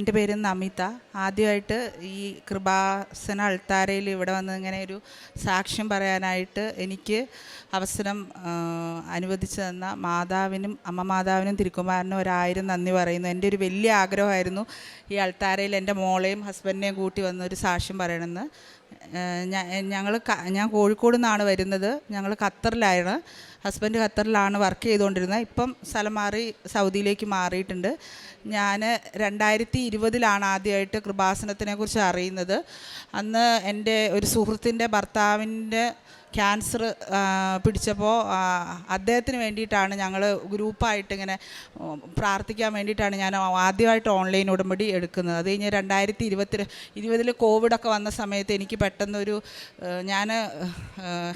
എൻ്റെ പേര് നമിത. ആദ്യമായിട്ട് ഈ കൃപാസന അൾത്താരയിൽ ഇവിടെ വന്ന് ഇങ്ങനെ ഒരു സാക്ഷ്യം പറയാനായിട്ട് എനിക്ക് അവസരം അനുവദിച്ചു തന്ന മാതാവിനും അമ്മ മാതാവിനും തിരുക്കുമാരനും 1000 നന്ദി പറയുന്നു. എൻ്റെ ഒരു വലിയ ആഗ്രഹമായിരുന്നു ഈ അൾത്താരയിൽ എൻ്റെ മോളെയും ഹസ്ബൻഡിനെയും കൂട്ടി വന്നൊരു സാക്ഷ്യം പറയണമെന്ന്. ഞാൻ കോഴിക്കോട് നിന്നാണ് വരുന്നത്. ഞങ്ങൾ ഖത്തറിലാണ്. ഹസ്ബൻഡ് ഖത്തറിലാണ് വർക്ക് ചെയ്തുകൊണ്ടിരുന്നത്. ഇപ്പം സ്ഥലം മാറി സൗദിയിലേക്ക് മാറിയിട്ടുണ്ട്. ഞാൻ 2020 ആദ്യമായിട്ട് കൃപാസനത്തിനെക്കുറിച്ച് അറിയുന്നത്. അന്ന് എൻ്റെ ഒരു സുഹൃത്തിൻ്റെ ഭർത്താവിൻ്റെ ക്യാൻസർ പിടിച്ചപ്പോൾ അദ്ദേഹത്തിന് വേണ്ടിയിട്ടാണ് ഞങ്ങൾ ഗ്രൂപ്പായിട്ട് ഇങ്ങനെ പ്രാർത്ഥിക്കാൻ വേണ്ടിയിട്ടാണ് ഞാൻ ആദ്യമായിട്ട് ഓൺലൈൻ ഉടമ്പടി എടുക്കുന്നത്. അത് കഴിഞ്ഞ് 2020 കോവിഡൊക്കെ വന്ന സമയത്ത് എനിക്ക് പെട്ടെന്നൊരു ഞാൻ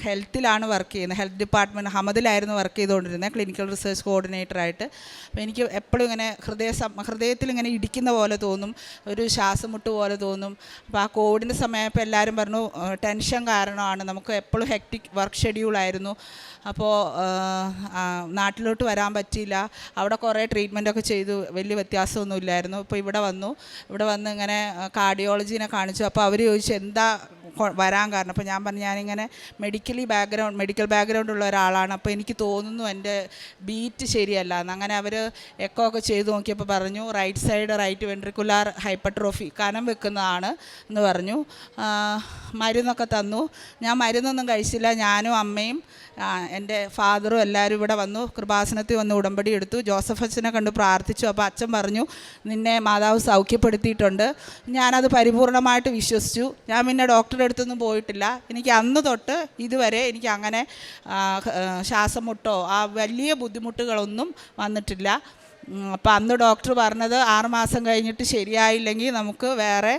ഹെൽത്തിലാണ് വർക്ക് ചെയ്യുന്നത്. ഹെൽത്ത് ഡിപ്പാർട്ട്മെൻറ്റ് ഹമദിലായിരുന്നു വർക്ക് ചെയ്തുകൊണ്ടിരുന്നത്, ക്ലിനിക്കൽ റിസർച്ച് കോർഡിനേറ്ററായിട്ട്. അപ്പോൾ എനിക്ക് എപ്പോഴും ഇങ്ങനെ ഹൃദയത്തിൽ ഇങ്ങനെ ഇടിക്കുന്ന പോലെ തോന്നും, ഒരു ശ്വാസം മുട്ട് പോലെ തോന്നും. അപ്പോൾ ആ കോവിഡിൻ്റെ സമയപ്പോൾ എല്ലാവരും പറഞ്ഞു ടെൻഷൻ കാരണമാണ്, നമുക്ക് എപ്പോഴും ഹെക്ടിക് വർക്ക് ഷെഡ്യൂളായിരുന്നു. അപ്പോൾ നാട്ടിലോട്ട് വരാൻ പറ്റിയില്ല. അവിടെ കുറേ ട്രീറ്റ്മെൻറ്റൊക്കെ ചെയ്തു, വലിയ വ്യത്യാസമൊന്നും ഇല്ലായിരുന്നു. ഇപ്പോൾ ഇവിടെ വന്ന് ഇങ്ങനെ കാർഡിയോളജീനെ കാണിച്ചു. അപ്പോൾ അവർ ചോദിച്ചു എന്താ വരാൻ കാരണം. അപ്പോൾ ഞാൻ പറഞ്ഞു ഞാനിങ്ങനെ മെഡിക്കൽ ബാക്ക്ഗ്രൗണ്ട് ഉള്ള ഒരാളാണ്, അപ്പോൾ എനിക്ക് തോന്നുന്നു എൻ്റെ ബീറ്റ് ശരിയല്ല എന്ന്. അങ്ങനെ അവർ എക്കോ ഒക്കെ ചെയ്ത് നോക്കിയപ്പോൾ പറഞ്ഞു റൈറ്റ് വെൻട്രിക്കുലാർ ഹൈപ്പർട്രോഫി, കനം വെക്കുന്നതാണ് എന്ന് പറഞ്ഞു. മരുന്നൊക്കെ തന്നു. ഞാൻ മരുന്നൊന്നും കഴിച്ചില്ല. ഞാനും അമ്മയും എൻ്റെ ഫാദറും എല്ലാവരും ഇവിടെ വന്നു, കൃപാസനത്തിൽ വന്ന് ഉടമ്പടി എടുത്തു. ജോസഫ് അച്ഛനെ കണ്ട് പ്രാർത്ഥിച്ചു. അപ്പോൾ അച്ഛൻ പറഞ്ഞു നിന്നെ മാതാവ് സൗഖ്യപ്പെടുത്തിയിട്ടുണ്ട്. ഞാനത് പരിപൂർണമായിട്ട് വിശ്വസിച്ചു. ഞാൻ പിന്നെ ഡോക്ടറുടെ അടുത്തൊന്നും പോയിട്ടില്ല. എനിക്ക് അന്ന് തൊട്ട് ഇതുവരെ എനിക്ക് അങ്ങനെ ശ്വാസം മുട്ടോ വലിയ ബുദ്ധിമുട്ടുകളൊന്നും വന്നിട്ടില്ല. അപ്പോൾ അന്ന് ഡോക്ടർ പറഞ്ഞത് 6 മാസം കഴിഞ്ഞിട്ട് ശരിയായില്ലെങ്കിൽ നമുക്ക് വേറെ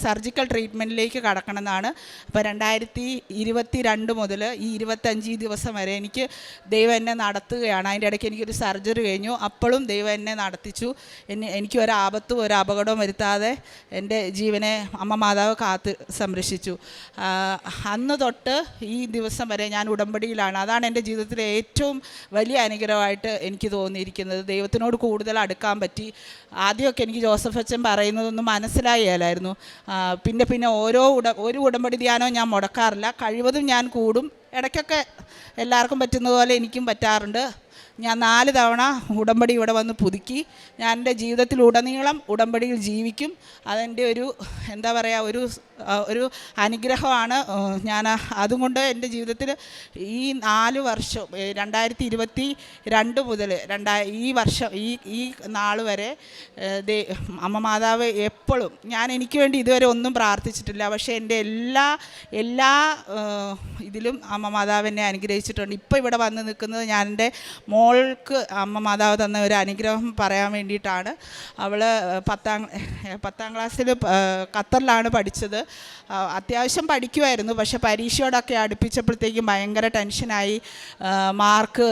സർജിക്കൽ ട്രീറ്റ്മെൻറ്റിലേക്ക് കടക്കണമെന്നാണ്. അപ്പോൾ 2022 മുതൽ ഈ 25 ദിവസം വരെ എനിക്ക് ദൈവം എന്നെ നടത്തുകയാണ്. അതിൻ്റെ ഇടയ്ക്ക് എനിക്കൊരു സർജറി കഴിഞ്ഞു. അപ്പോഴും ദൈവം എന്നെ നടത്തിച്ചു. എനിക്ക് ഒരു അപകടവും വരുത്താതെ എൻ്റെ ജീവനെ അമ്മ മാതാവ് കാത്ത് സംരക്ഷിച്ചു. അന്ന് തൊട്ട് ഈ ദിവസം വരെ ഞാൻ ഉടമ്പടിയിലാണ്. അതാണ് എൻ്റെ ജീവിതത്തിലെ ഏറ്റവും വലിയ അനുഗ്രഹമായിട്ട് എനിക്ക് തോന്നിയിരിക്കുന്നത്. ദൈവത്തിനോട് കൂടുതൽ അടുക്കാൻ പറ്റി. ആദ്യമൊക്കെ എനിക്ക് ജോസഫ് അച്ഛൻ പറയുന്നതൊന്നും മനസ്സിലായാലായിരുന്നു. പിന്നെ ഒരു ഉടമ്പടി ധ്യാനവും ഞാൻ മുടക്കാറില്ല. കഴിവതും ഞാൻ കൂടും. ഇടയ്ക്കൊക്കെ എല്ലാവർക്കും പറ്റുന്നതുപോലെ എനിക്കും പറ്റാറുണ്ട്. ഞാൻ 4 തവണ ഉടമ്പടി ഇവിടെ വന്ന് പുതുക്കി. ഞാൻ എൻ്റെ ജീവിതത്തിലുടനീളം ഉടമ്പടിയിൽ ജീവിക്കും. അതെൻ്റെ ഒരു എന്താ പറയുക ഒരു അനുഗ്രഹമാണ്. ഞാൻ അതുകൊണ്ട് എൻ്റെ ജീവിതത്തിൽ ഈ 4 വർഷം 2022 മുതൽ ഈ വർഷം ഈ നാൾ വരെ അമ്മ മാതാവ് എപ്പോഴും എനിക്ക് വേണ്ടി ഇതുവരെ ഒന്നും പ്രാർത്ഥിച്ചിട്ടില്ല. പക്ഷേ എൻ്റെ എല്ലാ ഇതിലും അമ്മ മാതാവ് എന്നെ അനുഗ്രഹിച്ചിട്ടുണ്ട്. ഇപ്പോൾ ഇവിടെ വന്ന് നിൽക്കുന്നത് ഞാൻ എൻ്റെ മോൾക്ക് അമ്മ മാതാവ് തന്ന ഒരു അനുഗ്രഹം പറയാൻ വേണ്ടിയിട്ടാണ്. അവൾ 10ാം ക്ലാസ്സിൽ ഖത്തറിലാണ് പഠിച്ചത്. അത്യാവശ്യം പഠിക്കുമായിരുന്നു. പക്ഷേ പരീക്ഷയോടൊക്കെ അടുപ്പിച്ചപ്പോഴത്തേക്കും ഭയങ്കര ടെൻഷനായി. മാർക്ക്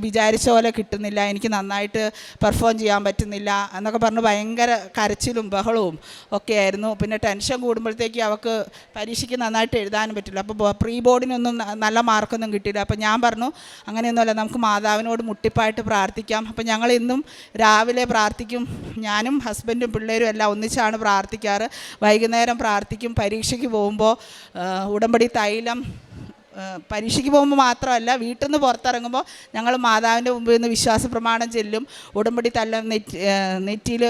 വിചാരിച്ച പോലെ കിട്ടുന്നില്ല, എനിക്ക് നന്നായിട്ട് പെർഫോം ചെയ്യാൻ പറ്റുന്നില്ല എന്നൊക്കെ പറഞ്ഞ് ഭയങ്കര കരച്ചിലും ബഹളവും ഒക്കെ ആയിരുന്നു. പിന്നെ ടെൻഷൻ കൂടുമ്പോഴത്തേക്കും അവൾക്ക് പരീക്ഷയ്ക്ക് നന്നായിട്ട് എഴുതാനും പറ്റില്ല. അപ്പോൾ പ്രീ ബോർഡിനൊന്നും നല്ല മാർക്കൊന്നും കിട്ടിയില്ല. അപ്പോൾ ഞാൻ പറഞ്ഞു അങ്ങനെയൊന്നുമല്ല, നമുക്ക് മാതാവിനോട് മുട്ടിപ്പായിട്ട് പ്രാർത്ഥിക്കാം. അപ്പോൾ ഞങ്ങൾ ഇന്നും രാവിലെ പ്രാർത്ഥിക്കും. ഞാനും ഹസ്ബൻഡും പിള്ളേരും എല്ലാം ഒന്നിച്ചാണ് പ്രാർത്ഥിക്കാറ്. വൈകുന്നേരം പ്രാർത്ഥിക്കും. പരീക്ഷയ്ക്ക് പോകുമ്പോൾ ഉടമ്പടി തൈലം, പരീക്ഷയ്ക്ക് പോകുമ്പോൾ മാത്രമല്ല വീട്ടിൽ നിന്ന് പുറത്തിറങ്ങുമ്പോൾ ഞങ്ങൾ മാതാവിൻ്റെ മുമ്പിൽ നിന്ന് വിശ്വാസ പ്രമാണം ചെല്ലും. ഉടമ്പടി തൈലം നെറ്റിയിൽ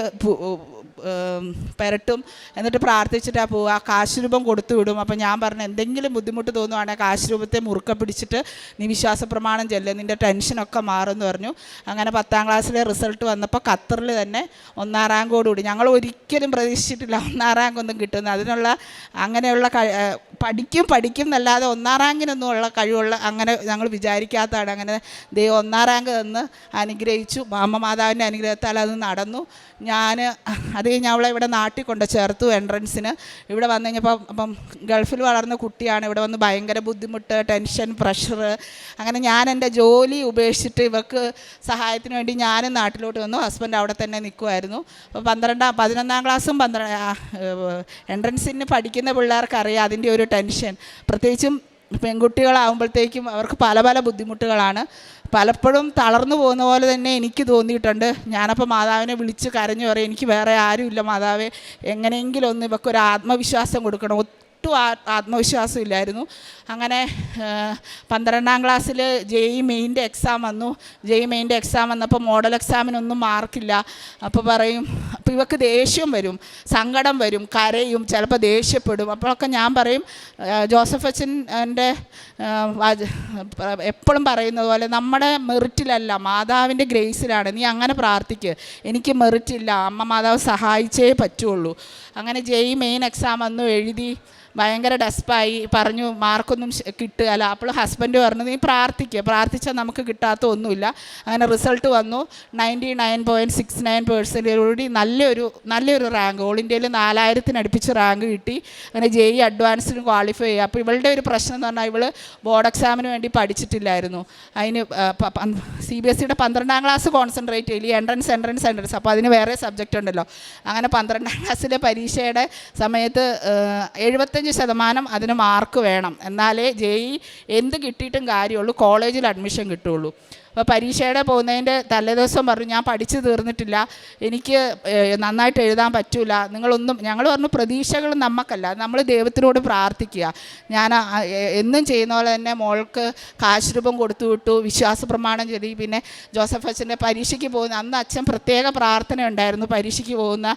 പെരട്ടും. എന്നിട്ട് പ്രാർത്ഥിച്ചിട്ടാണ് പോവുക. കാശ് രൂപം കൊടുത്തു വിടും. അപ്പോൾ ഞാൻ പറഞ്ഞു എന്തെങ്കിലും ബുദ്ധിമുട്ട് തോന്നുവാണെങ്കിൽ കാശ് രൂപത്തെ മുറുക്ക പിടിച്ചിട്ട് നീ വിശ്വാസ പ്രമാണം ചെല്ല്, നിൻ്റെ ടെൻഷനൊക്കെ മാറുമെന്ന് പറഞ്ഞു. അങ്ങനെ 10ാം ക്ലാസ്സിലെ റിസൾട്ട് വന്നപ്പോൾ ഖത്തറിൽ തന്നെ 1ാം റാങ്കോടുകൂടി, ഞങ്ങൾ ഒരിക്കലും പ്രതീക്ഷിച്ചിട്ടില്ല 1ാം റാങ്ക് ഒന്നും കിട്ടുന്നത്. അങ്ങനെയുള്ള പഠിക്കും എന്നല്ലാതെ 1ാം റാങ്കിനൊന്നും ഉള്ള കഴിവുള്ള അങ്ങനെ ഞങ്ങൾ വിചാരിക്കാത്തതാണ്. അങ്ങനെ ദൈവം 1ാം റാങ്ക് തന്ന് അനുഗ്രഹിച്ചു. അമ്മ മാതാവിൻ്റെ അനുഗ്രഹത്താൽ അത് നടന്നു. അത് കഴിഞ്ഞ് അവളെ ഇവിടെ നാട്ടിൽ കൊണ്ട് ചേർത്തു എൻട്രൻസിന്. ഇവിടെ വന്നു കഴിഞ്ഞപ്പോൾ അപ്പം ഗൾഫിൽ വളർന്ന കുട്ടിയാണ്. ഇവിടെ വന്ന് ഭയങ്കര ബുദ്ധിമുട്ട്, ടെൻഷൻ, പ്രഷർ. അങ്ങനെ ഞാൻ എൻ്റെ ജോലി ഉപേക്ഷിച്ചിട്ട് ഇവർക്ക് സഹായത്തിന് വേണ്ടി ഞാനും നാട്ടിലോട്ട് വന്നു. ഹസ്ബൻഡ് അവിടെ തന്നെ നിൽക്കുമായിരുന്നു. അപ്പോൾ 11ാം ക്ലാസ്സും എൻട്രൻസിന് പഠിക്കുന്ന പിള്ളേർക്കറിയാം അതിൻ്റെ ഒരു ടെൻഷൻ. പ്രത്യേകിച്ചും പെൺകുട്ടികളാകുമ്പോഴത്തേക്കും അവർക്ക് പല പല ബുദ്ധിമുട്ടുകളാണ്. പലപ്പോഴും തളർന്നു പോകുന്ന പോലെ തന്നെ എനിക്ക് തോന്നിയിട്ടുണ്ട്. ഞാനപ്പോൾ മാതാവിനെ വിളിച്ച് കരഞ്ഞു പറയും, എനിക്ക് വേറെ ആരുമില്ല മാതാവേ, എങ്ങനെയെങ്കിലും ഒന്ന് ഇവക്കൊരു ആത്മവിശ്വാസം കൊടുക്കണം. ഒട്ടും ആത്മവിശ്വാസം ഇല്ലായിരുന്നു. അങ്ങനെ 12ാം ക്ലാസ്സിൽ JEE മെയിൻ്റെ എക്സാം വന്നു. JEE മെയിൻ്റെ എക്സാം വന്നപ്പോൾ മോഡൽ എക്സാമിനൊന്നും മാർക്കില്ല. അപ്പോൾ പറയും, അപ്പോൾ ഇവക്ക് ദേഷ്യം വരും, സങ്കടം വരും, കരയും, ചിലപ്പോൾ ദേഷ്യപ്പെടും. അപ്പോഴൊക്കെ ഞാൻ പറയും, ജോസഫ് അച്ഛൻ എൻ്റെ എപ്പോഴും പറയുന്നത് പോലെ നമ്മുടെ മെറിറ്റിലല്ല, മാതാവിൻ്റെ ഗ്രേസിലാണ്, നീ അങ്ങനെ പ്രാർത്ഥിക്ക്, എനിക്ക് മെറിറ്റില്ല, അമ്മ മാതാവ് സഹായിച്ചേ പറ്റുള്ളൂ. അങ്ങനെ JEE മെയിൻ എക്സാം വന്നു, എഴുതി, ഭയങ്കര ഡെസ്പായി, പറഞ്ഞു മാർക്കൊന്നും കിട്ടുകയില്ല. അപ്പോൾ ഹസ്ബൻഡ് പറഞ്ഞു, നീ പ്രാർത്ഥിച്ചാൽ നമുക്ക് കിട്ടാത്ത ഒന്നുമില്ല. അങ്ങനെ റിസൾട്ട് വന്നു, 99.69% നല്ലൊരു റാങ്ക്, ഓൾ ഇന്ത്യയിൽ 4000 അടുപ്പിച്ച് റാങ്ക് കിട്ടി. അങ്ങനെ JEE അഡ്വാൻസിന് ക്വാളിഫൈ ചെയ്യുക. അപ്പോൾ ഇവളുടെ ഒരു പ്രശ്നം എന്ന് പറഞ്ഞാൽ ഇവൾ ബോർഡ് എക്സാമിന് വേണ്ടി പഠിച്ചിട്ടില്ലായിരുന്നു. അതിന് CBSEയുടെ 12ാം ക്ലാസ് കോൺസെൻട്രേറ്റ് ചെയ്യില്ല, എൻട്രൻസ്. അപ്പോൾ അതിന് വേറെ സബ്ജക്റ്റ് ഉണ്ടല്ലോ. അങ്ങനെ 12ാം ക്ലാസ്സിലെ പരീക്ഷയുടെ സമയത്ത് 75% അതിന് മാർക്ക് വേണം, എന്നാലേ JEE എന്ത് കിട്ടിയിട്ടും കാര്യമുള്ളൂ, കോളേജിൽ അഡ്മിഷൻ കിട്ടുള്ളൂ. അപ്പോൾ പരീക്ഷയുടെ പോകുന്നതിൻ്റെ തലേദിവസം പറഞ്ഞു, ഞാൻ പഠിച്ചു തീർന്നിട്ടില്ല, എനിക്ക് നന്നായിട്ട് എഴുതാൻ പറ്റില്ല, ഞങ്ങൾ പറഞ്ഞു പ്രതീക്ഷകൾ നമുക്കല്ല, നമ്മൾ ദൈവത്തിനോട് പ്രാർത്ഥിക്കുക. ഞാൻ എന്നും ചെയ്യുന്ന പോലെ തന്നെ മോൾക്ക് കാശ് രൂപം കൊടുത്തു വിട്ടു, വിശ്വാസ പ്രമാണം ചൊല്ലി. പിന്നെ ജോസഫ് അച്ഛൻ്റെ പരീക്ഷയ്ക്ക് പോകുന്ന അന്ന് അച്ഛൻ പ്രത്യേക പ്രാർത്ഥന ഉണ്ടായിരുന്നു പരീക്ഷയ്ക്ക് പോകുന്ന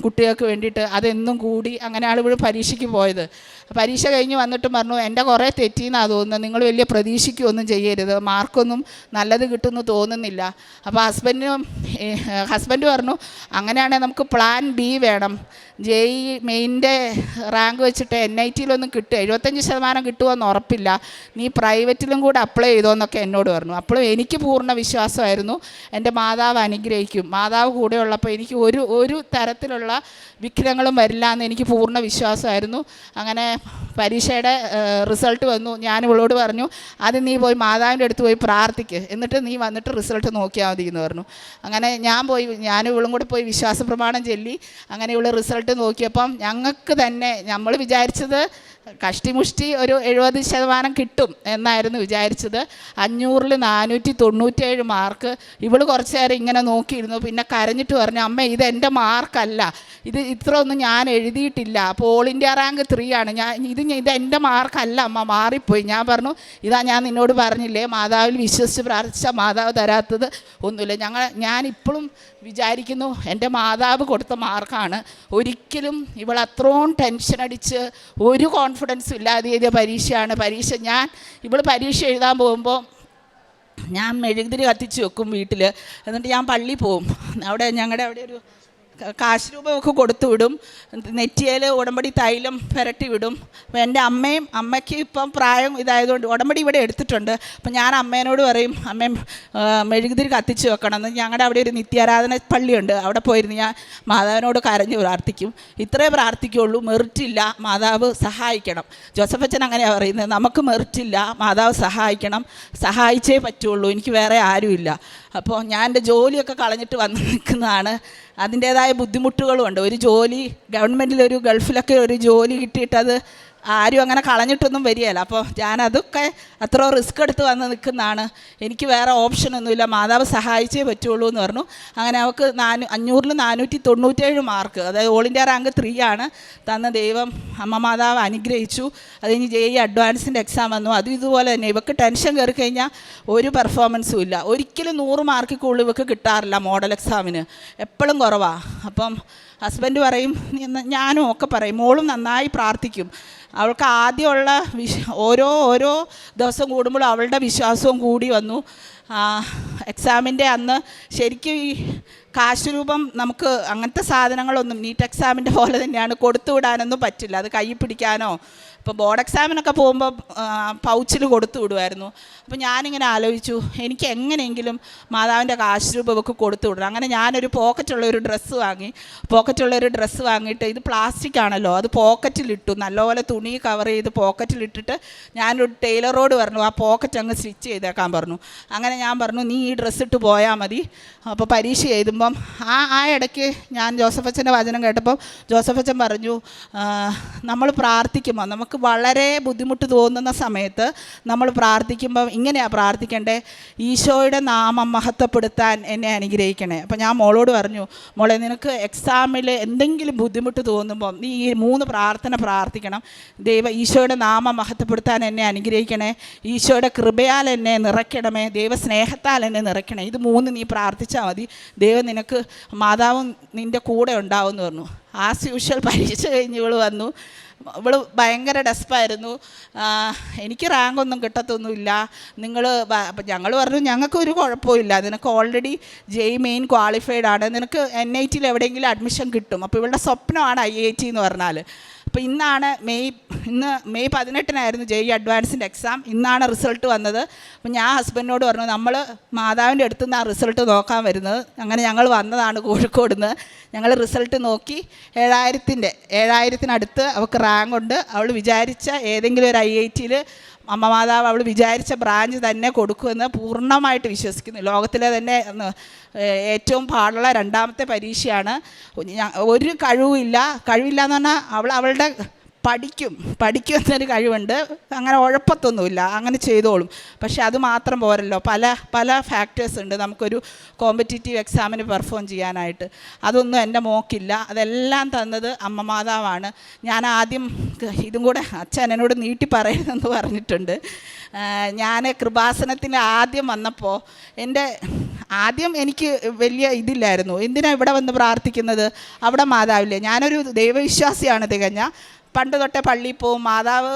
കുട്ടികൾക്ക് വേണ്ടിയിട്ട്, അതെന്നും കൂടി. അങ്ങനെയാണ് ഇവിടെ പരീക്ഷയ്ക്ക് പോയത്. പരീക്ഷ കഴിഞ്ഞ് വന്നിട്ടും പറഞ്ഞു, എൻ്റെ കുറേ തെറ്റിയെന്നാണ് തോന്നുന്നത്, നിങ്ങൾ വലിയ പ്രതീക്ഷിക്കുകയൊന്നും ചെയ്യരുത്, മാർക്കൊന്നും നല്ലത് കിട്ടുമെന്ന് തോന്നുന്നില്ല. അപ്പോൾ ഹസ്ബൻഡ് പറഞ്ഞു, അങ്ങനെയാണെങ്കിൽ നമുക്ക് പ്ലാൻ B വേണം, JEE മെയിൻ്റെ റാങ്ക് വെച്ചിട്ട് NITയിലൊന്നും കിട്ടുക 75% കിട്ടുമെന്ന് ഉറപ്പില്ല, നീ പ്രൈവറ്റിലും കൂടെ അപ്ലൈ ചെയ്തോന്നൊക്കെ എന്നോട് പറഞ്ഞു. അപ്പോഴും എനിക്ക് പൂർണ്ണ വിശ്വാസമായിരുന്നു എൻ്റെ മാതാവ് അനുഗ്രഹിക്കും, മാതാവ് കൂടെ ഉള്ളപ്പോൾ എനിക്ക് ഒരു തരത്തിലുള്ള വിഘ്നങ്ങളും വരില്ല എന്ന് എനിക്ക് പൂർണ്ണ വിശ്വാസമായിരുന്നു. അങ്ങനെ പരീക്ഷയുടെ റിസൾട്ട് വന്നു. ഞാൻ ഇവളോട് പറഞ്ഞു, അത് നീ പോയി മാതാവിൻ്റെ അടുത്ത് പോയി പ്രാർത്ഥിക്ക്, എന്നിട്ട് നീ വന്നിട്ട് റിസൾട്ട് നോക്കിയാൽ മതി എന്ന് പറഞ്ഞു. അങ്ങനെ ഞാനും ഇവളും കൂടെ പോയി വിശ്വാസ പ്രമാണം ചൊല്ലി. അങ്ങനെ ഇവൾ റിസൾട്ട് നോക്കിയപ്പം ഞങ്ങൾക്ക് തന്നെ, നമ്മൾ വിചാരിച്ചത് കഷ്ടിമുഷ്ടി ഒരു 70% കിട്ടും എന്നായിരുന്നു വിചാരിച്ചത്. 500-ൽ 497 മാർക്ക്. ഇവൾ കുറച്ച് നേരം ഇങ്ങനെ നോക്കിയിരുന്നു, പിന്നെ കരഞ്ഞിട്ട് പറഞ്ഞു, അമ്മ ഇത് എൻ്റെ മാർക്കല്ല, ഇത്ര ഒന്നും ഞാൻ എഴുതിയിട്ടില്ല, അപ്പോൾ ഓൾ ഇന്ത്യ റാങ്ക് 3 ആണ്, ഇത് എൻ്റെ മാർക്കല്ല അമ്മ, മാറിപ്പോയി. ഞാൻ പറഞ്ഞു, ഇതാ ഞാൻ നിന്നോട് പറഞ്ഞില്ലേ, മാതാവിൽ വിശ്വസിച്ച് പ്രാർത്ഥിച്ച മാതാവ് തരാത്തത് ഒന്നുമില്ല. ഞാനിപ്പോഴും വിചാരിക്കുന്നു എൻ്റെ മാതാവ് കൊടുത്ത മാർക്കാണ്. ഒരിക്കലും ഇവൾ അത്രയും ടെൻഷൻ അടിച്ച് ഒരു കോൺഫിഡൻസും ഇല്ലാതെ എഴുതിയ പരീക്ഷയാണ്. ഇവൾ പരീക്ഷ എഴുതാൻ പോകുമ്പോൾ ഞാൻ മെഴുകുതിരി കത്തിച്ച് വെക്കും വീട്ടിൽ, എന്നിട്ട് ഞാൻ പള്ളിയിൽ പോവും. ഞങ്ങളുടെ അവിടെ ഒരു കാശ് രൂപമൊക്കെ കൊടുത്തു വിടും, നെറ്റിയിൽ ഉടമ്പടി തൈലം പുരട്ടി വിടും. അപ്പോൾ എൻ്റെ അമ്മയ്ക്ക് ഇപ്പം പ്രായം ഇതായതുകൊണ്ട് ഉടമ്പടി ഇവിടെ എടുത്തിട്ടുണ്ട്. അപ്പം ഞാൻ അമ്മേനോട് പറയും, അമ്മ മെഴുകുതിരി കത്തിച്ച് വെക്കണം എന്ന്. ഞങ്ങളുടെ അവിടെ ഒരു നിത്യാരാധന പള്ളിയുണ്ട്, അവിടെ പോയിരുന്നു ഞാൻ മാതാവിനോട് കരഞ്ഞ് പ്രാർത്ഥിക്കും. ഇത്രേ പ്രാർത്ഥിക്കുള്ളൂ, മെറിറ്റില്ല, മാതാവ് സഹായിക്കണം. ജോസഫ് അച്ഛൻ അങ്ങനെയാണ് പറയുന്നത്, നമുക്ക് മെറിറ്റില്ല, മാതാവ് സഹായിക്കണം, സഹായിച്ചേ പറ്റുള്ളൂ, എനിക്ക് വേറെ ആരുമില്ല. അപ്പോൾ ഞാൻ എൻ്റെ ജോലിയൊക്കെ കളഞ്ഞിട്ട് വന്ന് നിൽക്കുന്നതാണ്. അതിൻ്റേതായ ബുദ്ധിമുട്ടുകളുമുണ്ട്. ഒരു ജോലി ഗവൺമെൻറ്റിലൊരു ഗൾഫിലൊക്കെ ഒരു ജോലി കിട്ടിയിട്ടത് ആരും അങ്ങനെ കളഞ്ഞിട്ടൊന്നും വരികയില്ല. അപ്പോൾ ഞാനതൊക്കെ അത്ര റിസ്ക് എടുത്ത് വന്ന് നിൽക്കുന്നതാണ്. എനിക്ക് വേറെ ഓപ്ഷനൊന്നുമില്ല, മാതാവ് സഹായിച്ചേ പറ്റുള്ളൂ എന്ന് പറഞ്ഞു. അങ്ങനെ അവൾക്ക് 500-ൽ 497 മാർക്ക്, അതായത് ഓൾ ഇന്ത്യ റാങ്ക് 3 ആണ് തന്ന ദൈവം. അമ്മ മാതാവ് അനുഗ്രഹിച്ചു. അത് കഴിഞ്ഞ് JEE അഡ്വാൻസിൻ്റെ എക്സാം വന്നു. അതും ഇതുപോലെ തന്നെ. ഇവർക്ക് ടെൻഷൻ കയറി കഴിഞ്ഞാൽ ഒരു പെർഫോമൻസും ഇല്ല. ഒരിക്കലും 100 മാർക്കിൽ കൂടുതൽ ഇവർക്ക് കിട്ടാറില്ല മോഡൽ എക്സാമിന്, എപ്പോഴും കുറവാണ്. അപ്പം ഹസ്ബൻഡ് പറയും, ഞാനും ഒക്കെ പറയും, മോളും നന്നായി പ്രാർത്ഥിക്കും. അവൾക്ക് ആദ്യമുള്ള ഓരോ ദിവസം കൂടുമ്പോൾ അവളുടെ വിശ്വാസവും കൂടി വന്നു. എക്സാമിൻ്റെ അന്ന് ശരിക്കും ഈ കാശ് രൂപം നമുക്ക് അങ്ങനത്തെ സാധനങ്ങളൊന്നും നീറ്റ് എക്സാമിൻ്റെ പോലെ തന്നെയാണ്, കൊടുത്തു വിടാനൊന്നും പറ്റില്ല. അത് കൈ പിടിക്കാനോ, ഇപ്പോൾ ബോർഡ് എക്സാമിനൊക്കെ പോകുമ്പോൾ പൗച്ചിൽ കൊടുത്തു വിടുമായിരുന്നു. അപ്പോൾ ഞാനിങ്ങനെ ആലോചിച്ചു, എനിക്ക് എങ്ങനെയെങ്കിലും മാതാവിൻ്റെ കാശ് രൂപമൊക്കെ കൊടുത്തു വിടണം. അങ്ങനെ ഞാനൊരു പോക്കറ്റുള്ളൊരു ഡ്രസ്സ് വാങ്ങിയിട്ട്, ഇത് പ്ലാസ്റ്റിക് ആണല്ലോ, അത് പോക്കറ്റിലിട്ടു, നല്ലപോലെ തുണി കവർ ചെയ്ത് പോക്കറ്റിലിട്ടിട്ട് ഞാനൊരു ടൈലറോട് പറഞ്ഞു, ആ പോക്കറ്റ് അങ്ങ് സ്റ്റിച്ച് ചെയ്തേക്കാൻ പറഞ്ഞു. അങ്ങനെ ഞാൻ പറഞ്ഞു, നീ ഈ ഡ്രസ്സ് ഇട്ട് പോയാൽ മതി, അപ്പോൾ പരീക്ഷ എഴുതുമ്പം അപ്പം ആ ഇടയ്ക്ക് ഞാൻ ജോസഫ് അച്ഛൻ്റെ വചനം കേട്ടപ്പം ജോസഫ് അച്ഛൻ പറഞ്ഞു, നമ്മൾ പ്രാർത്ഥിക്കുമ്പോൾ നമുക്ക് വളരെ ബുദ്ധിമുട്ട് തോന്നുന്ന സമയത്ത് നമ്മൾ പ്രാർത്ഥിക്കുമ്പോൾ ഇങ്ങനെയാണ് പ്രാർത്ഥിക്കേണ്ടേ, ഈശോയുടെ നാമം മഹത്വപ്പെടുത്താൻ എന്നെ അനുഗ്രഹിക്കണേ. അപ്പം ഞാൻ മോളോട് പറഞ്ഞു, മോളെ നിനക്ക് എക്സാമിൽ എന്തെങ്കിലും ബുദ്ധിമുട്ട് തോന്നുമ്പോൾ നീ ഈ 3 പ്രാർത്ഥന പ്രാർത്ഥിക്കണം. ഈശോയുടെ നാമം മഹത്വപ്പെടുത്താൻ എന്നെ അനുഗ്രഹിക്കണേ, ഈശോയുടെ കൃപയാൽ എന്നെ നിറയ്ക്കണമേ, ദൈവസ്നേഹത്താൽ എന്നെ നിറയ്ക്കണേ. ഇത് 3 നീ പ്രാർത്ഥിച്ചാൽ മതി, ദൈവം നിനക്ക് മാതാവും നിൻ്റെ കൂടെ ഉണ്ടാവും എന്ന് പറഞ്ഞു. ആസ് യൂഷ്വൽ പരീക്ഷ കഴിഞ്ഞ് ഇവൾ വന്നു. ഇവൾ ഭയങ്കര ഡെസ്പായിരുന്നു. എനിക്ക് റാങ്കൊന്നും കിട്ടത്തൊന്നുമില്ല, നിങ്ങൾ അപ്പം ഞങ്ങൾ പറഞ്ഞു ഞങ്ങൾക്കൊരു കുഴപ്പമില്ല, നിനക്ക് ഓൾറെഡി JEE മെയിൻ ക്വാളിഫൈഡ് ആണ്, നിനക്ക് NIT എവിടെയെങ്കിലും അഡ്മിഷൻ കിട്ടും. അപ്പോൾ ഇവളുടെ സ്വപ്നമാണ് IIT എന്ന് പറഞ്ഞാൽ. അപ്പോൾ ഇന്ന് മെയ് 18-നായിരുന്നു JEE അഡ്വാൻസിൻ്റെ എക്സാം. ഇന്നാണ് റിസൾട്ട് വന്നത്. അപ്പോൾ ഞാൻ ഹസ്ബൻഡിനോട് പറഞ്ഞു, നമ്മൾ മാതാവിൻ്റെ അടുത്ത് നിന്ന് ആ റിസൾട്ട് നോക്കാൻ വരുന്നത്. അങ്ങനെ ഞങ്ങൾ വന്നതാണ് കോഴിക്കോട് നിന്ന്. ഞങ്ങൾ റിസൾട്ട് നോക്കി 7000-നടുത്ത് അവൾക്ക് റാങ്ക് ഉണ്ട്. അവൾ വിചാരിച്ച ഏതെങ്കിലും ഒരു IIT അമ്മ മാതാവ് അവൾ വിചാരിച്ച ബ്രാഞ്ച് തന്നെ കൊടുക്കുമെന്ന് പൂർണ്ണമായിട്ട് വിശ്വസിക്കുന്നു. ലോകത്തിലെ തന്നെ ഏറ്റവും പാടുള്ള 2ാമത്തെ പരീക്ഷയാണ്. ഒരു കഴിവില്ല എന്ന് പറഞ്ഞാൽ അവളുടെ പഠിക്കുന്നൊരു കഴിവുണ്ട്, അങ്ങനെ ഉഴപ്പത്തൊന്നുമില്ല, അങ്ങനെ ചെയ്തോളും. പക്ഷെ അത് മാത്രം പോരല്ലോ, പല ഫാക്ടേഴ്സ് ഉണ്ട് നമുക്കൊരു കോമ്പറ്റീറ്റീവ് എക്സാമിന് പെർഫോം ചെയ്യാനായിട്ട്. അതൊന്നും എൻ്റെ മോക്കില്ല. അതെല്ലാം തന്നത് അമ്മ മാതാവാണ്. ഞാൻ ആദ്യം ഇതും കൂടെ അച്ഛൻ എന്നോട് നീട്ടി പറയരുതെന്ന് പറഞ്ഞിട്ടുണ്ട്. ഞാൻ കൃപാസനത്തിൽ ആദ്യം വന്നപ്പോൾ ആദ്യം എനിക്ക് വലിയ ഇതില്ലായിരുന്നു, എന്തിനാണ് ഇവിടെ വന്ന് പ്രാർത്ഥിക്കുന്നത്, അവിടെ മാതാവില്ലേ. ഞാനൊരു ദൈവവിശ്വാസിയാണ് തികഞ്ഞ. പണ്ട് തൊട്ടേ പള്ളിയിൽ പോവും, മാതാവ്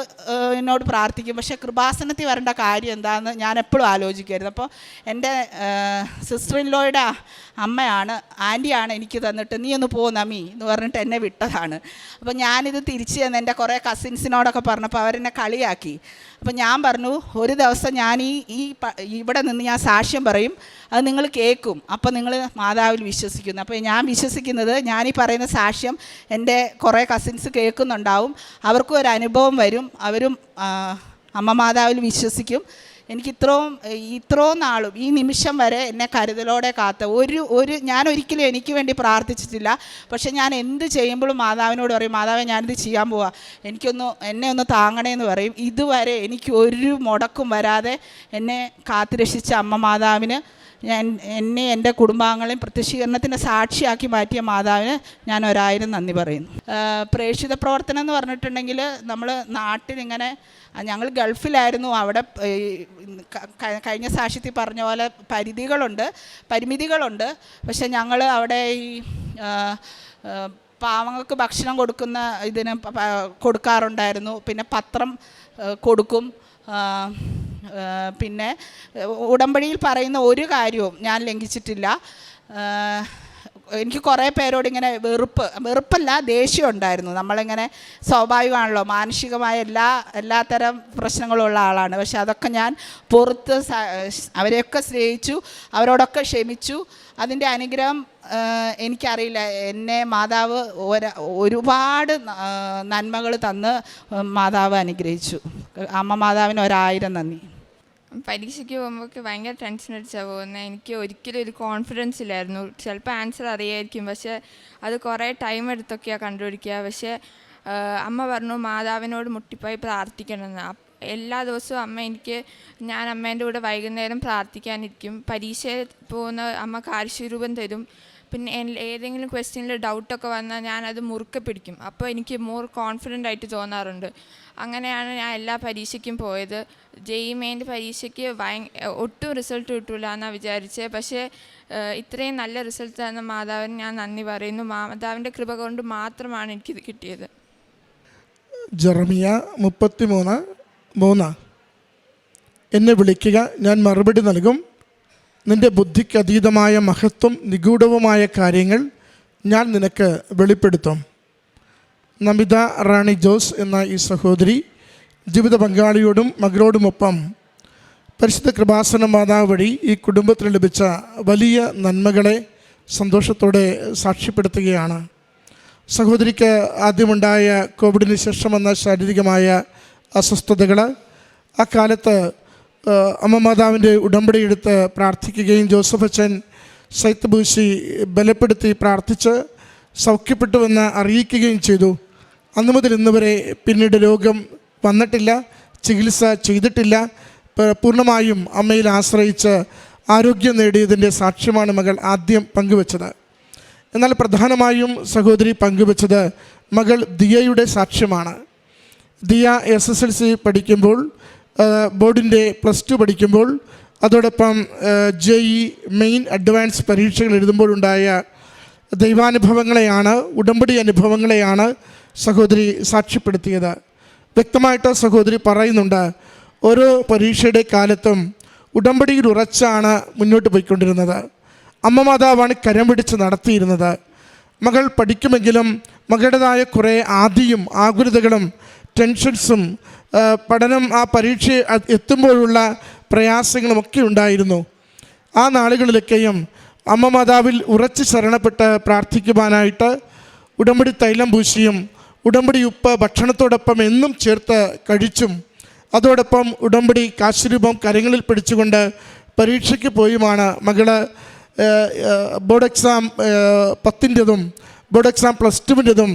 എന്നോട് പ്രാർത്ഥിക്കും. പക്ഷേ കൃപാസനത്തിൽ വരേണ്ട കാര്യം എന്താണെന്ന് ഞാൻ എപ്പോഴും ആലോചിക്കുമായിരുന്നു. അപ്പോൾ എൻ്റെ സിസ്റ്റർ ഇൻ ലോയുടെ അമ്മയാണ്, ആൻറ്റിയാണ് എനിക്ക് തന്നിട്ട് നീ ഒന്ന് പോ നമി എന്ന് പറഞ്ഞിട്ട് എന്നെ വിട്ടതാണ്. അപ്പോൾ ഞാനിത് തിരിച്ച് ചെന്ന് എൻ്റെ കുറേ കസിൻസിനോടൊക്കെ പറഞ്ഞപ്പോൾ അവരെന്നെ കളിയാക്കി. അപ്പോൾ ഞാൻ പറഞ്ഞു, ഒരു ദിവസം ഞാൻ ഇവിടെ നിന്ന് ഞാൻ സാക്ഷ്യം പറയും, അത് നിങ്ങൾ കേൾക്കും, അപ്പോൾ നിങ്ങൾ മാതാവിൽ വിശ്വസിക്കുന്നു. അപ്പോൾ ഞാൻ വിശ്വസിക്കുന്നത് ഞാനീ പറയുന്ന സാക്ഷ്യം എൻ്റെ കുറേ കസിൻസ് കേൾക്കുന്നുണ്ടാവും, അവർക്കും ഒരു അനുഭവം വരും, അവരും അമ്മ മാതാവിൽ വിശ്വസിക്കും. എനിക്ക് ഇത്രയും നാളും ഈ നിമിഷം വരെ എന്നെ കരുതലോടെ കാത്ത ഞാൻ ഒരിക്കലും എനിക്ക് വേണ്ടി പ്രാർത്ഥിച്ചിട്ടില്ല. പക്ഷെ ഞാൻ എന്ത് ചെയ്യുമ്പോഴും മാതാവിനോട് പറയും, മാതാവേ ഞാനിത് ചെയ്യാൻ പോവാ, എന്നെ ഒന്ന് താങ്ങണേന്ന് പറയും. ഇതുവരെ എനിക്ക് ഒരു മുടക്കും വരാതെ എന്നെ കാത്തുരക്ഷിച്ച അമ്മ മാതാവിന് എന്നെ എൻ്റെ കുടുംബാംഗങ്ങളെയും പ്രത്യക്ഷീകരണത്തിൻ്റെ സാക്ഷിയാക്കി മാറ്റിയ മാതാവിന് ഞാൻ 1000 നന്ദി പറയുന്നു. പ്രേക്ഷിത പ്രവർത്തനം എന്ന് പറഞ്ഞിട്ടുണ്ടെങ്കിൽ നമ്മൾ നാട്ടിലിങ്ങനെ, ഞങ്ങൾ ഗൾഫിലായിരുന്നു, അവിടെ കഴിഞ്ഞ സാക്ഷ്യത്തിൽ പറഞ്ഞ പോലെ പരിമിതികളുണ്ട്. പക്ഷെ ഞങ്ങൾ അവിടെ ഈ പാവങ്ങൾക്ക് ഭക്ഷണം കൊടുക്കാറുണ്ടായിരുന്നു. പിന്നെ പത്രം കൊടുക്കും. പിന്നെ ഉടമ്പടിയിൽ പറയുന്ന ഒരു കാര്യവും ഞാൻ ലംഘിച്ചിട്ടില്ല. എനിക്ക് കുറേ പേരോട് ഇങ്ങനെ വെറുപ്പല്ല ദേഷ്യം ഉണ്ടായിരുന്നു. നമ്മളിങ്ങനെ സ്വാഭാവികമാണല്ലോ, മാനസികമായ എല്ലാത്തരം പ്രശ്നങ്ങളുള്ള ആളാണ്. പക്ഷെ അതൊക്കെ ഞാൻ പുറത്ത് അവരെയൊക്കെ സ്നേഹിച്ചു, അവരോടൊക്കെ ക്ഷമിച്ചു. അതിൻ്റെ അനുഗ്രഹം എനിക്കറിയില്ല. എന്നെ മാതാവ് ഒരുപാട് നന്മകൾ തന്ന് മാതാവ് അനുഗ്രഹിച്ചു. അമ്മ മാതാവിന് 1000 നന്ദി. പരീക്ഷയ്ക്ക് പോകുമ്പോൾ ഭയങ്കര ടെൻഷൻ അടിച്ചാണ് പോകുന്നത്. എനിക്ക് ഒരിക്കലും ഒരു കോൺഫിഡൻസ് ഇല്ലായിരുന്നു. ചിലപ്പോൾ ആൻസർ അറിയായിരിക്കും, പക്ഷേ അത് കുറേ ടൈം എടുത്തൊക്കെയാണ് കണ്ടുപിടിക്കുക. പക്ഷേ അമ്മ പറഞ്ഞു മാതാവിനോട് മുട്ടിപ്പോയി പ്രാർത്ഥിക്കണമെന്ന്. എല്ലാ ദിവസവും ഞാൻ അമ്മേൻ്റെ കൂടെ വൈകുന്നേരം പ്രാർത്ഥിക്കാനിരിക്കും. പരീക്ഷ പോകുന്ന അമ്മ കാർഷികരൂപം തരും. പിന്നെ ഏതെങ്കിലും ക്വസ്റ്റ്യനിൽ ഡൗട്ടൊക്കെ വന്നാൽ ഞാനത് മുറുക്കെ പിടിക്കും. അപ്പോൾ എനിക്ക് മോർ കോൺഫിഡൻ്റ് ആയിട്ട് തോന്നാറുണ്ട്. അങ്ങനെയാണ് ഞാൻ എല്ലാ പരീക്ഷയ്ക്കും പോയത്. JEE മെയിൻ്റെ പരീക്ഷയ്ക്ക് ഒട്ടും റിസൾട്ട് കിട്ടില്ല എന്നാണ് വിചാരിച്ചത്. പക്ഷേ ഇത്രയും നല്ല റിസൾട്ട് തന്ന മാതാവിന് ഞാൻ നന്ദി പറയുന്നു. മാതാവിൻ്റെ കൃപ കൊണ്ട് മാത്രമാണ് എനിക്കിത് കിട്ടിയത്. ജെറമിയ 33:3 എന്നെ വിളിക്കുക, ഞാൻ മറുപടി നൽകും. നിൻ്റെ ബുദ്ധിക്ക് അതീതമായ മഹത്വം നിഗൂഢവുമായ കാര്യങ്ങൾ ഞാൻ നിനക്ക് വെളിപ്പെടുത്തും. നമിത റാണി ജോസ് എന്ന ഈ സഹോദരി ജീവിത പങ്കാളിയോടും മകളോടുമൊപ്പം പരിശുദ്ധ കൃപാസന മാതാവ് വഴി ഈ കുടുംബത്തിന് ലഭിച്ച വലിയ നന്മകളെ സന്തോഷത്തോടെ സാക്ഷ്യപ്പെടുത്തുകയാണ്. സഹോദരിക്ക് ആദ്യമുണ്ടായ കോവിഡിന് ശേഷം വന്ന ശാരീരികമായ അസ്വസ്ഥതകൾ, ആ കാലത്ത് അമ്മ മാതാവിൻ്റെ ഉടമ്പടി എടുത്ത് പ്രാർത്ഥിക്കുകയും ജോസഫ് അച്ഛൻ സൈത്ത് പൂശി ബലപ്പെടുത്തി പ്രാർത്ഥിച്ച് സൗഖ്യപ്പെട്ടുവെന്ന് അറിയിക്കുകയും ചെയ്തു. അന്നു മുതൽ ഇന്ന് വരെ പിന്നീട് രോഗം വന്നിട്ടില്ല, ചികിത്സ ചെയ്തിട്ടില്ല. പൂർണ്ണമായും അമ്മയിൽ ആശ്രയിച്ച് ആരോഗ്യം നേടിയതിൻ്റെ സാക്ഷ്യമാണ് മകൾ ആദ്യം പങ്കുവച്ചത്. എന്നാൽ പ്രധാനമായും സഹോദരി പങ്കുവച്ചത് മകൾ ദിയയുടെ സാക്ഷ്യമാണ്. ദിയ SSLC പഠിക്കുമ്പോൾ, ബോർഡിൻ്റെ +2 പഠിക്കുമ്പോൾ, അതോടൊപ്പം JEE മെയിൻ അഡ്വാൻസ് പരീക്ഷകൾ എഴുതുമ്പോഴുണ്ടായ ദൈവാനുഭവങ്ങളെയാണ്, ഉടമ്പടി അനുഭവങ്ങളെയാണ് സഹോദരി സാക്ഷ്യപ്പെടുത്തിയത്. വ്യക്തമായിട്ട് സഹോദരി പറയുന്നുണ്ട്, ഓരോ പരീക്ഷയുടെ കാലത്തും ഉടമ്പടിയിൽ ഉറച്ചാണ് മുന്നോട്ട് പോയിക്കൊണ്ടിരുന്നത്. അമ്മ മാതാവാണ് കരം പിടിച്ച് നടത്തിയിരുന്നത്. മകൾ പഠിക്കുമെങ്കിലും മകളുടേതായ കുറേ ആദിയും ആകുലതകളും ടെൻഷൻസും പഠനം ആ പരീക്ഷ എത്തുമ്പോഴുള്ള പ്രയാസങ്ങളുമൊക്കെ ഉണ്ടായിരുന്നു. ആ നാളുകളിലൊക്കെയും അമ്മ മാതാവിൽ ഉറച്ച് ശരണപ്പെട്ട് പ്രാർത്ഥിക്കുവാനായിട്ട് ഉടമ്പടി തൈലം പൂശിയും ഉടമ്പടി ഉപ്പ് ഭക്ഷണത്തോടൊപ്പം എന്നും ചേർത്ത് കഴിച്ചും അതോടൊപ്പം ഉടമ്പടി കാശുരൂപം കരങ്ങളിൽ പിടിച്ചുകൊണ്ട് പരീക്ഷയ്ക്ക് പോയുമാണ് മകള് ബോർഡ് എക്സാം 10ൻ്റെതും ബോർഡ് എക്സാം +2ൻ്റെതും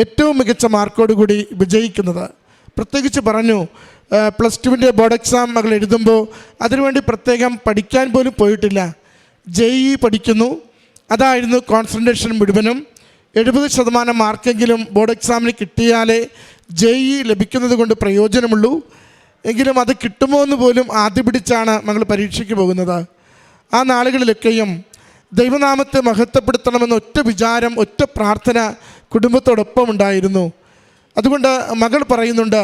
ഏറ്റവും മികച്ച മാർക്കോടുകൂടി വിജയിക്കുന്നത്. പ്രത്യേകിച്ച് പറഞ്ഞു, +2ൻ്റെ ബോർഡ് എക്സാം മകൾ എഴുതുമ്പോൾ അതിനുവേണ്ടി പ്രത്യേകം പഠിക്കാൻ പോലും പോയിട്ടില്ല. JEE പഠിക്കുന്നു, അതായിരുന്നു കോൺസെൻട്രേഷൻ മുഴുവനും. 70% മാർക്കെങ്കിലും ബോർഡ് എക്സാമിന് കിട്ടിയാലേ JEE ലഭിക്കുന്നത് കൊണ്ട് പ്രയോജനമുള്ളൂ. എങ്കിലും അത് കിട്ടുമോ എന്ന് പോലും ആദ്യ പിടിച്ചാണ് മകൾ പരീക്ഷയ്ക്ക് പോകുന്നത്. ആ നാളുകളിലൊക്കെയും ദൈവനാമത്തെ മഹത്വപ്പെടുത്തണമെന്ന ഒറ്റ വിചാരം, ഒറ്റ പ്രാർത്ഥന കുടുംബത്തോടൊപ്പം ഉണ്ടായിരുന്നു. അതുകൊണ്ട് മകൾ പറയുന്നുണ്ട്,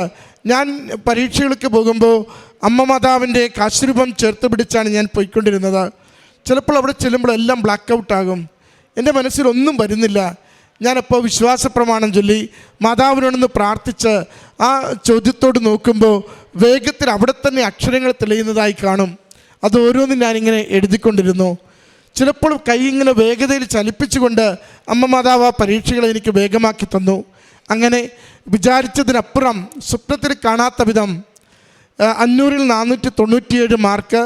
ഞാൻ പരീക്ഷകൾക്ക് പോകുമ്പോൾ അമ്മ മാതാവിൻ്റെ കാശുരൂപം ചേർത്ത് പിടിച്ചാണ് ഞാൻ പോയിക്കൊണ്ടിരുന്നത്. ചിലപ്പോൾ അവിടെ ചെല്ലുമ്പോൾ എല്ലാം ബ്ലാക്ക് ഔട്ടാകും, എൻ്റെ മനസ്സിലൊന്നും വരുന്നില്ല. ഞാനപ്പോൾ വിശ്വാസ പ്രമാണം ചൊല്ലി മാതാവിനോടൊന്ന് പ്രാർത്ഥിച്ച് ആ ചോദ്യത്തോട് നോക്കുമ്പോൾ വേഗത്തിൽ അവിടെ തന്നെ അക്ഷരങ്ങൾ തെളിയുന്നതായി കാണും. അത് ഓരോന്നും ഞാനിങ്ങനെ എഴുതിക്കൊണ്ടിരുന്നു. ചിലപ്പോൾ കൈ ഇങ്ങനെ വേഗതയിൽ ചലിപ്പിച്ചുകൊണ്ട് അമ്മ മാതാവ് ആ പരീക്ഷകളെ എനിക്ക് വേഗമാക്കി തന്നു. അങ്ങനെ വിചാരിച്ചതിനപ്പുറം സ്വപ്നത്തിൽ കാണാത്ത വിധം 500-ൽ 497 മാർക്ക്,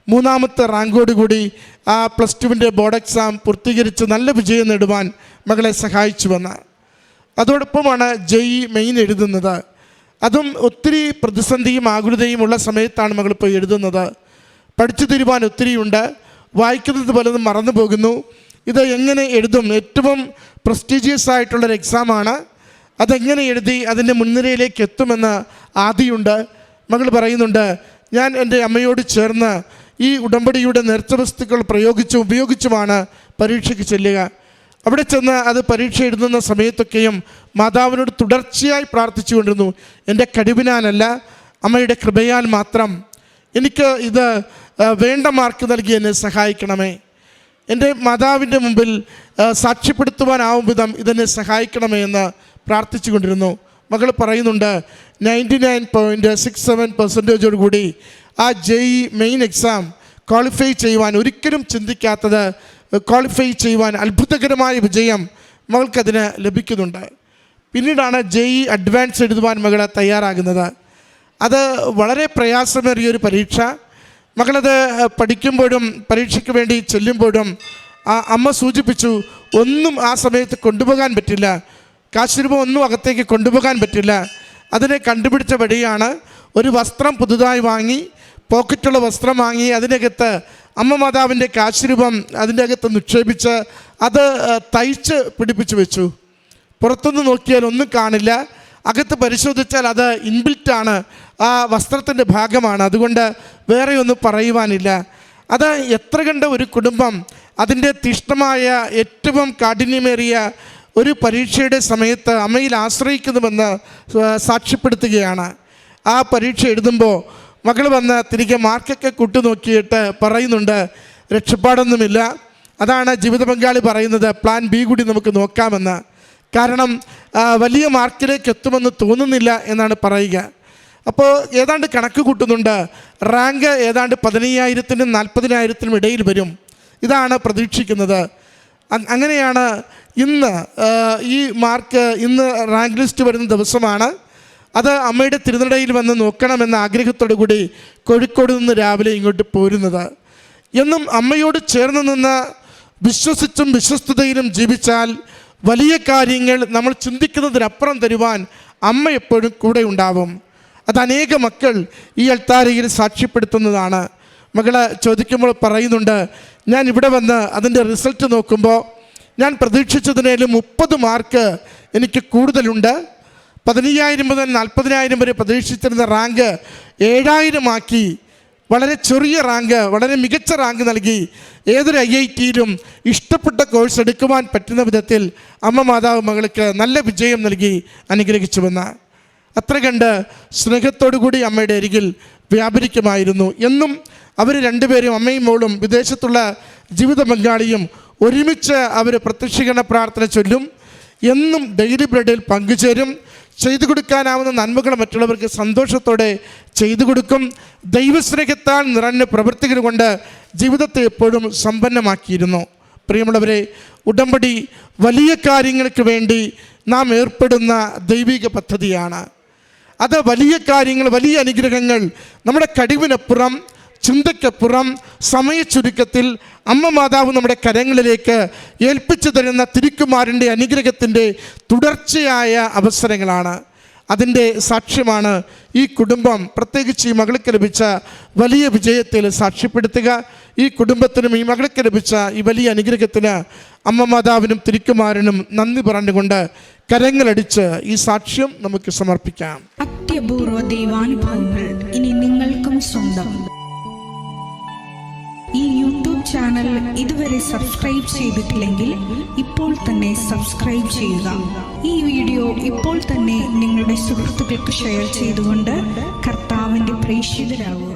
3ാമത്തെ റാങ്കോടുകൂടി ആ +2ൻ്റെ ബോർഡ് എക്സാം പൂർത്തീകരിച്ച് നല്ല വിജയം നേടുവാൻ മകളെ സഹായിച്ചുവെന്ന്. അതോടൊപ്പമാണ് JEE മെയിൻ എഴുതുന്നത്. അതും ഒത്തിരി പ്രതിസന്ധിയും ആകുലതയും ഉള്ള സമയത്താണ് മകളിപ്പോൾ എഴുതുന്നത്. പഠിച്ചു തീരുവാൻ ഒത്തിരിയുണ്ട്, വായിക്കുന്നത് പലതും മറന്നു പോകുന്നു. ഇത് എങ്ങനെ എഴുതും? ഏറ്റവും പ്രസ്റ്റീജിയസ് ആയിട്ടുള്ളൊരു എക്സാമാണ്. അതെങ്ങനെ എഴുതി അതിൻ്റെ മുൻനിരയിലേക്ക് എത്തുമെന്ന് ആദിയുണ്ട്. മകൾ പറയുന്നുണ്ട്, ഞാൻ എൻ്റെ അമ്മയോട് ചേർന്ന് ഈ ഉടമ്പടിയുടെ നേർച്ച വസ്തുക്കൾ ഉപയോഗിച്ചുമാണ് പരീക്ഷയ്ക്ക് ചെല്ലുക. അവിടെ ചെന്ന് അത് പരീക്ഷ എഴുതുന്ന സമയത്തൊക്കെയും മാതാവിനോട് തുടർച്ചയായി പ്രാർത്ഥിച്ചുകൊണ്ടിരുന്നു, എൻ്റെ കഴിവിനാലല്ല, അമ്മയുടെ കൃപയാൽ മാത്രം എനിക്ക് ഇത് വേണ്ട മാർക്ക് നൽകി എന്നെ സഹായിക്കണമേ. എൻ്റെ മാതാവിൻ്റെ മുമ്പിൽ സാക്ഷ്യപ്പെടുത്തുവാനാവും വിധം ഇതെന്നെ സഹായിക്കണമേ എന്ന് പ്രാർത്ഥിച്ചു കൊണ്ടിരുന്നു. മകൾ പറയുന്നുണ്ട്, 99.67% കൂടി ആ JEE മെയിൻ എക്സാം ക്വാളിഫൈ ചെയ്യുവാൻ, ഒരിക്കലും ചിന്തിക്കാത്തത് ക്വാളിഫൈ ചെയ്യുവാൻ അത്ഭുതകരമായ വിജയം മകൾക്കതിന് ലഭിക്കുന്നുണ്ട്. പിന്നീടാണ് JEE അഡ്വാൻസ് എഴുതുവാൻ മകൾ തയ്യാറാകുന്നത്. അത് വളരെ പ്രയാസമേറിയൊരു പരീക്ഷ. മകളത് പഠിക്കുമ്പോഴും പരീക്ഷയ്ക്ക് വേണ്ടി ചെല്ലുമ്പോഴും അമ്മ സൂചിപ്പിച്ചു, ഒന്നും ആ സമയത്ത് കൊണ്ടുപോകാൻ പറ്റില്ല, കാശുരൂപം ഒന്നും അകത്തേക്ക് കൊണ്ടുപോകാൻ പറ്റില്ല. അതിനെ കണ്ടുപിടിച്ച വഴിയാണ് ഒരു വസ്ത്രം പുതുതായി വാങ്ങി, പോക്കറ്റുള്ള വസ്ത്രം വാങ്ങി, അതിനകത്ത് അമ്മ മാതാവിൻ്റെ കാശുരൂപം അതിൻ്റെ അകത്ത് നിക്ഷേപിച്ച് അത് തയ്ച്ച് പിടിപ്പിച്ചു വെച്ചു. പുറത്തുനിന്ന് നോക്കിയാൽ ഒന്നും കാണില്ല, അകത്ത് പരിശോധിച്ചാൽ അത് ഇൻബിൽറ്റാണ്, ആ വസ്ത്രത്തിൻ്റെ ഭാഗമാണ്. അതുകൊണ്ട് വേറെ ഒന്നും പറയുവാനില്ല. അത് എത്ര കണ്ട ഒരു കുടുംബം അതിൻ്റെ തീഷ്ണമായ ഏറ്റവും കാഠിന്യമേറിയ ഒരു പരീക്ഷയുടെ സമയത്ത് അമ്മയിൽ ആശ്രയിക്കുന്നുവെന്ന് സാക്ഷ്യപ്പെടുത്തുകയാണ്. ആ പരീക്ഷ എഴുതുമ്പോൾ മകൾ വന്ന് തിരികെ മാർക്കൊക്കെ കൂട്ടുനോക്കിയിട്ട് പറയുന്നുണ്ട്, രക്ഷപ്പാടൊന്നുമില്ല. അതാണ് ജീവിത പങ്കാളി പറയുന്നത്, പ്ലാൻ B കൂടി നമുക്ക് നോക്കാമെന്ന്. കാരണം വലിയ മാർക്കിലേക്ക് എത്തുമെന്ന് തോന്നുന്നില്ല എന്നാണ് പറയുക. അപ്പോൾ ഏതാണ്ട് കണക്ക് കൂട്ടുന്നുണ്ട്, റാങ്ക് ഏതാണ്ട് 15,000-നും 40,000-നും ഇടയിൽ വരും, ഇതാണ് പ്രതീക്ഷിക്കുന്നത്. അങ്ങനെയാണ് ഇന്ന് ഈ മാർക്ക്, ഇന്ന് റാങ്ക് ലിസ്റ്റ് വരുന്ന ദിവസമാണ്. അത് അമ്മയുടെ തിരുനടയിൽ വന്ന് നോക്കണമെന്ന ആഗ്രഹത്തോടു കൂടി കോഴിക്കോട് നിന്ന് രാവിലെ ഇങ്ങോട്ട് പോരുന്നത്. എന്നും അമ്മയോട് ചേർന്ന് നിന്ന് വിശ്വസിച്ചും വിശ്വസ്തതയിലും ജീവിച്ചാൽ വലിയ കാര്യങ്ങൾ നമ്മൾ ചിന്തിക്കുന്നതിനപ്പുറം തരുവാൻ അമ്മ എപ്പോഴും കൂടെ ഉണ്ടാവും. അത് അനേക മക്കൾ ഈ അൾത്താരയിൽ സാക്ഷ്യപ്പെടുത്തുന്നതാണ്. മകള് ചോദിക്കുമ്പോൾ പറയുന്നുണ്ട്, ഞാൻ ഇവിടെ വന്ന് അതിൻ്റെ റിസൾട്ട് നോക്കുമ്പോൾ ഞാൻ പ്രതീക്ഷിച്ചതിനേലും 30 മാർക്ക് എനിക്ക് കൂടുതലുണ്ട്. 15,000 മുതൽ 40,000 വരെ പ്രതീക്ഷിച്ചിരുന്ന റാങ്ക് 7,000 ആക്കി. വളരെ ചെറിയ റാങ്ക്, വളരെ മികച്ച റാങ്ക് നൽകി. ഏതൊരു IIT-യിലും ഇഷ്ടപ്പെട്ട കോഴ്സ് എടുക്കുവാൻ പറ്റുന്ന വിധത്തിൽ അമ്മ മാതാവ് മകൾക്ക് നല്ല വിജയം നൽകി അനുഗ്രഹിച്ചുവെന്ന്. അത്ര കണ്ട് സ്നേഹത്തോടു കൂടി അമ്മയുടെ അരികിൽ വ്യാപരിക്കുമായിരുന്നു. എന്നും അവർ രണ്ടുപേരും, അമ്മയും മോളും, വിദേശത്തുള്ള ജീവിത പങ്കാളിയും ഒരുമിച്ച് അവർ പ്രത്യക്ഷീകരണ പ്രാർത്ഥന ചൊല്ലും. എന്നും ഡെയിലി ബ്രെഡിൽ പങ്കുചേരും. ചെയ്തു കൊടുക്കാനാവുന്ന നന്മകൾ മറ്റുള്ളവർക്ക് സന്തോഷത്തോടെ ചെയ്തു കൊടുക്കും. ദൈവസ്നേഹത്താൽ നിറഞ്ഞ പ്രവൃത്തികൾ കൊണ്ട് ജീവിതത്തെ എപ്പോഴും സമ്പന്നമാക്കിയിരുന്നു. പ്രിയമുള്ളവരെ, ഉടമ്പടി വലിയ കാര്യങ്ങൾക്ക് വേണ്ടി നാം ഏർപ്പെടുന്ന ദൈവിക പദ്ധതിയാണ്. അത് വലിയ കാര്യങ്ങൾ, വലിയ അനുഗ്രഹങ്ങൾ നമ്മുടെ കഴിവിനപ്പുറം, ചിന്തയ്ക്കപ്പുറം, സമയച്ചുരുക്കത്തിൽ അമ്മ മാതാവ് നമ്മുടെ കരങ്ങളിലേക്ക് ഏൽപ്പിച്ചു തരുന്ന തിരുക്കുമാരൻ്റെ അനുഗ്രഹത്തിൻ്റെ തുടർച്ചയായ അവസരങ്ങളാണ്. അതിൻ്റെ സാക്ഷ്യമാണ് ഈ കുടുംബം, പ്രത്യേകിച്ച് ഈ മകൾക്ക് ലഭിച്ച വലിയ വിജയത്തിൽ സാക്ഷ്യപ്പെടുത്തുക. ഈ കുടുംബത്തിനും ഈ മകൾക്ക് ലഭിച്ച ഈ വലിയ അനുഗ്രഹത്തിന് അമ്മ മാതാവിനും തിരുക്കുമാരനും നന്ദി പറഞ്ഞുകൊണ്ട് കരങ്ങളടിച്ച് ഈ സാക്ഷ്യം നമുക്ക് സമർപ്പിക്കാം. അത്യപൂർവ ദൈവാനുഭവങ്ങൾ ഇനി നിങ്ങൾക്കും സ്വന്തം. ഈ യൂട്യൂബ് ചാനൽ ഇതുവരെ സബ്സ്ക്രൈബ് ചെയ്തിട്ടില്ലെങ്കിൽ ഇപ്പോൾ തന്നെ സബ്സ്ക്രൈബ് ചെയ്യുക. ഈ വീഡിയോ ഇപ്പോൾ തന്നെ നിങ്ങളുടെ സുഹൃത്തുക്കൾക്ക് ഷെയർ ചെയ്തുകൊണ്ട് കർത്താവിൻ്റെ പ്രേക്ഷിതരാകുക.